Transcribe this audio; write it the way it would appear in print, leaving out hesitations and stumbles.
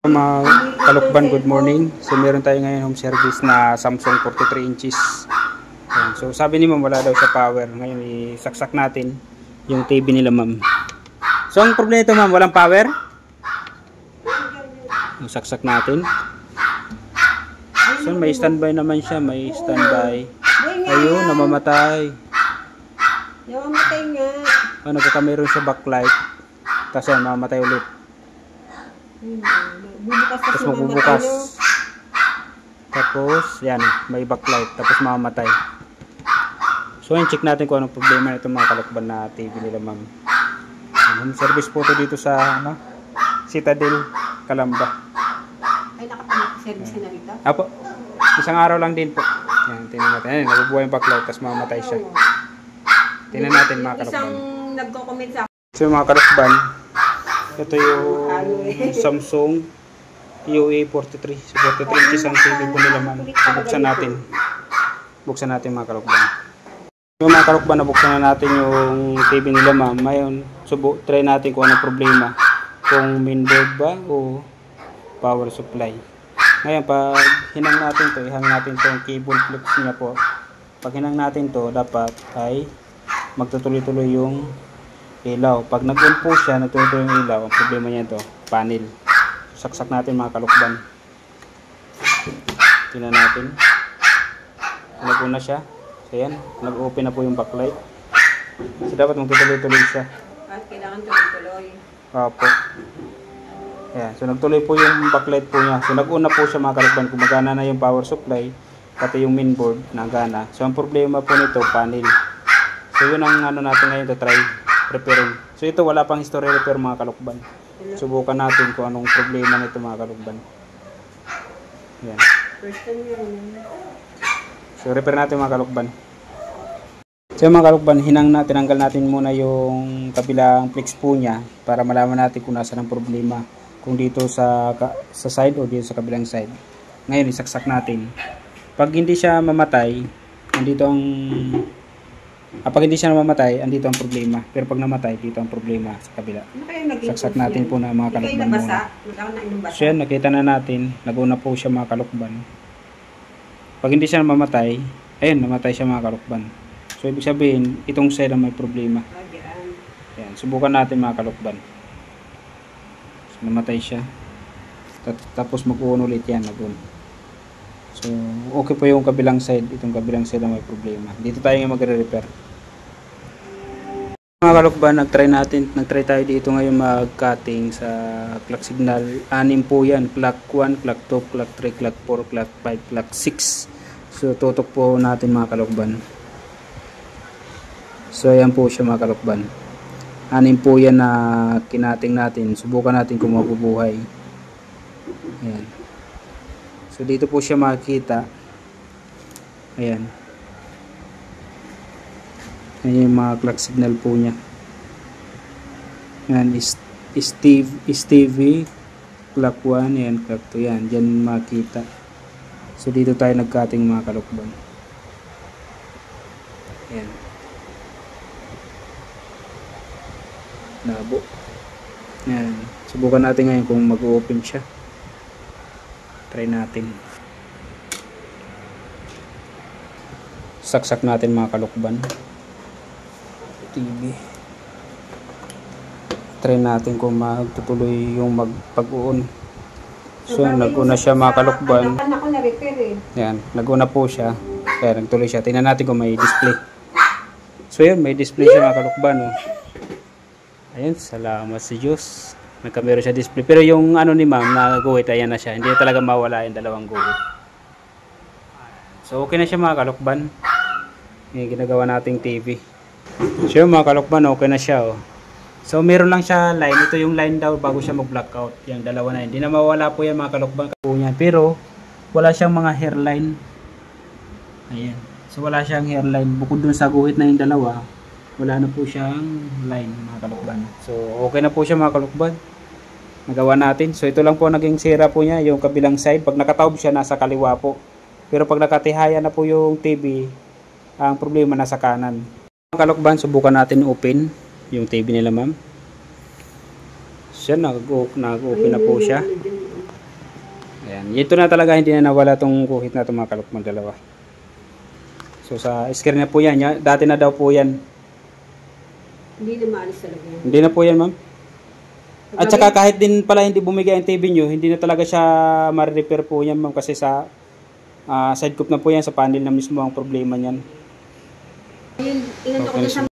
Mga kalukban, good morning. So meron tayo ngayon home service na Samsung 43 inches. Ayan. So sabi ni ma'am wala daw sa power. Ngayon isaksak natin yung TV nila ma'am. So ang problema ito ma'am, walang power. Isaksak natin. So may standby naman siya, may standby. Ayun, namamatay. Namamatay nga. Nagkakameron sa backlight. Tapos yan, mamamatay ulit. Tapos magbubukas. Tapos yan, may backlight. Tapos mamamatay. So yan, check natin kung anong problema nito mga kalukban na TV nila ma'am. Home service po ito dito sa Citadel, Calamba. Ay, nakapag-service na rito? Apo, isang araw lang din po. Yan, tingnan natin. Ayan, nabubuhay yung backlight. Tapos mamamatay siya. Tingnan natin mga kalukban. Isang nagko-comment sa akin. So mga kalukban, ito yung Samsung UA43. So 43 inches ang TV po nila ma'am. Buksan natin. Buksan natin mga kalukban. So mga kalukban, nabuksan na natin yung TV nila ma'am. Ngayon, try natin kung anong problema. Kung mainboard ba o power supply. Ngayon, pag hinang natin to, ihang natin to yung cable flex niya po. Pag hinang natin to, dapat ay magtutuloy-tuloy yung ilaw. Pag nag-on po siya, nagtutuloy yung ilaw. Ang problema niya ito, panel. Saksak natin mga kalukban. Tingnan natin. Nag-on na siya. So yan, nag-open na po yung backlight. So dapat magtutuloy-tuloy siya. At kailangan tuloy-tuloy. Opo. Ayan, so nagtuloy po yung backlight po niya. So nag-on na po siya mga kalukban. Gumagana na yung power supply, pati yung mainboard nagana. So ang problema po nito, panel. So yun ang ano natin ngayon to try repairing. So ito wala pang history repair mga kalukban. Subukan natin kung anong problema nito mga kalukban. Ayan. First time yun. So repair natin mga kalukban. So mga kalukban, tinanggal natin muna yung kabilang flex po niya para malaman natin kung nasa ng problema. Kung dito sa side o dito sa kabilang side. Ngayon isaksak natin. Pag hindi siya mamatay, andito ang pag hindi siya namamatay, andito ang problema. Pero pag namatay, dito ang problema sa kabila. Saksak natin po na mga kalukban muna. So yan, nakita na natin. Nag-una po siya mga kalukban. Pag hindi siya namamatay, ayun, namatay siya mga kalukban. So ibig sabihin, itong side ang may problema. Yan, subukan natin mga kalukban. So, namatay siya. Tapos mag-on ulit yan, nag-on. So, okay po yung kabilang side. Itong kabilang side ang may problema. Dito tayo nga magre-repair. Mga kalukban, nag-try tayo dito ngayon mag-cutting sa clock signal. 6 po yan. Clock 1, clock 2, clock 3, clock 4, clock 5, clock 6. So, tutok po natin mga kalukban. So, ayan po siya mga kalukban. 6 po yan na kinating natin. Subukan natin kung mabubuhay. Ayan. So dito po siya makikita. Ayan. Ayan yung mga clock signal po niya. Ayan. Stevie. Clock 1. Ayan. Clock 2. Ayan. Diyan makikita. So dito tayo nagcutting mga kalukban. Ayan. Labo. Ayan. Subukan natin ngayon kung mag-open siya. Try natin. Saksak natin mga kalukban. TV. Try natin kung magtutuloy yung pag-on. So nag-una siya mga kalukban. Yan, nag-una po siya. Kaya nagtuloy siya. Tingnan natin kung may display. So yun, may display siya mga kalukban. Oh. Ayun, salamat sa Diyos. Nagkamera siya display. Pero yung ano ni ma'am na guhit, ayan na siya. Hindi na talaga mawala yung dalawang guhit. So okay na siya mga kalukban. Yung ginagawa nating TV. So yung mga kalukban, okay na siya. Oh. So meron lang siya line. Ito yung line daw bago siya mag-blackout. Yung dalawa na yun. Hindi na mawala po yan mga kalukban. Pero wala siyang mga hairline. Ayan. So wala siyang hairline. Bukod dun sa guhit na yung dalawa, wala na po siyang line mga kalukban. So okay na po siya mga kalukban. Nagawa natin. So ito lang po naging sira po niya, yung kabilang side. Pag nakataob siya, nasa kaliwa po. Pero pag nakatihaya na po yung TV, ang problema nasa kanan. Mga kalukban, subukan natin open yung TV nila ma'am. Siya, nag-open na po siya. Ayan. Ito na talaga hindi na nawala tong kuhit na itong mga kalukmang dalawa. So sa screen na po yan. Dati na daw po yan. Hindi na maalis talaga yan. Hindi na po yan, ma'am. At saka kahit din pala hindi bumigay ang TV nyo, hindi na talaga siya ma-repair po yan, ma'am. Kasi sa side cup na po yan, sa panel na mismo ang problema niyan. Ayun, inano ko na sa